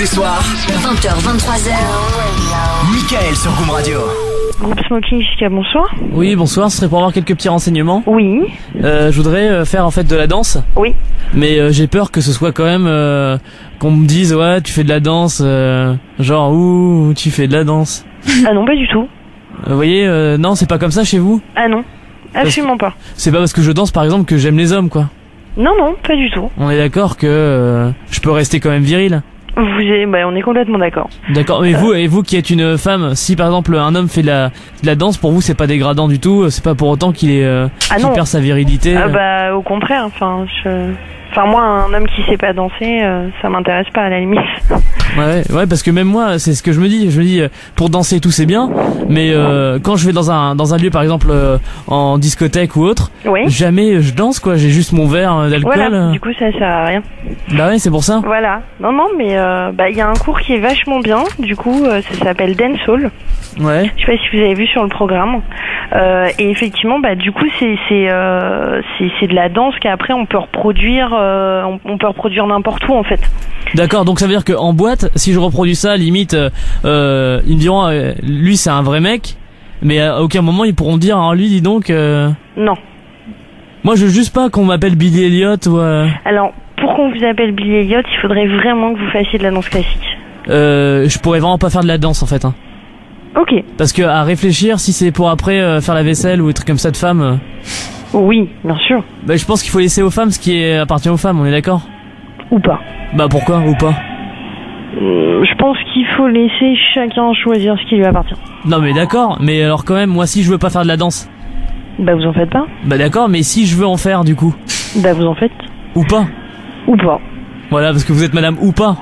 les soirs, 20h, 23h. Mickaël sur Boom Radio. Groupe Smoking jusqu'à bonsoir. Oui, bonsoir, ce serait pour avoir quelques petits renseignements. Oui. Je voudrais faire en fait de la danse. Oui. Mais j'ai peur que ce soit quand même qu'on me dise ouais tu fais de la danse, genre ouh tu fais de la danse. Ah non, pas du tout. Vous voyez, non c'est pas comme ça chez vous. Ah non, absolument pas. C'est pas parce que je danse par exemple que j'aime les hommes quoi. Non, non, pas du tout. On est d'accord que je peux rester quand même viril. On est complètement d'accord. D'accord, mais vous qui êtes une femme, si par exemple un homme fait de la danse, pour vous c'est pas dégradant du tout, c'est pas pour autant qu'il qu'il perd sa virilité. Ah bah au contraire, enfin moi un homme qui sait pas danser, ça m'intéresse pas à la limite. Ouais, parce que même moi c'est ce que je me dis, pour danser et tout c'est bien, mais quand je vais dans un lieu par exemple en discothèque ou autre, oui. Jamais je danse quoi, j'ai juste mon verre d'alcool. Voilà, du coup ça sert à rien. Bah ouais, c'est pour ça. Voilà. Non mais il y a un cours qui est vachement bien, du coup ça s'appelle Dancehall. Ouais. Je sais pas si vous avez vu sur le programme. Et effectivement, du coup, c'est de la danse qu'après on peut reproduire, on peut reproduire n'importe où en fait. D'accord, donc ça veut dire qu'en boîte, si je reproduis ça, limite, ils me diront, lui c'est un vrai mec, mais à aucun moment ils pourront dire, lui dis donc. Non. Moi je veux juste pas qu'on m'appelle Billy Elliot ou. Alors, pour qu'on vous appelle Billy Elliot, il faudrait vraiment que vous fassiez de la danse classique. Je pourrais vraiment pas faire de la danse en fait. Hein. Ok. Parce que à réfléchir, si c'est pour après faire la vaisselle ou des trucs comme ça de femmes. Oui, bien sûr. Je pense qu'il faut laisser aux femmes ce qui appartient aux femmes, on est d'accord? Ou pas. Bah pourquoi ou pas? Je pense qu'il faut laisser chacun choisir ce qui lui appartient. Non mais d'accord, mais alors quand même, moi si je veux pas faire de la danse. Bah vous en faites pas. Bah d'accord, mais si je veux en faire du coup. Bah vous en faites. Ou pas. Ou pas. Voilà, parce que vous êtes madame ou pas.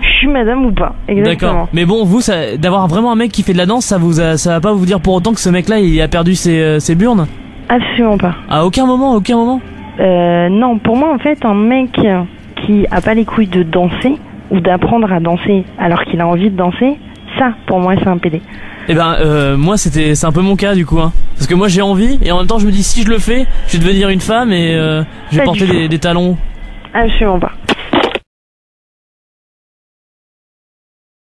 Je suis madame ou pas, exactement. D'accord. Mais bon, vous, d'avoir vraiment un mec qui fait de la danse, ça va pas vous dire pour autant que ce mec-là, il a perdu ses burnes? Absolument pas. À aucun moment? Non, pour moi, en fait, un mec qui a pas les couilles de danser ou d'apprendre à danser alors qu'il a envie de danser, ça, pour moi, c'est un PD. Eh ben, moi, c'est un peu mon cas, du coup, hein. Parce que moi, j'ai envie, et en même temps, je me dis, si je le fais, je vais devenir une femme et je vais porter des talons. Absolument pas.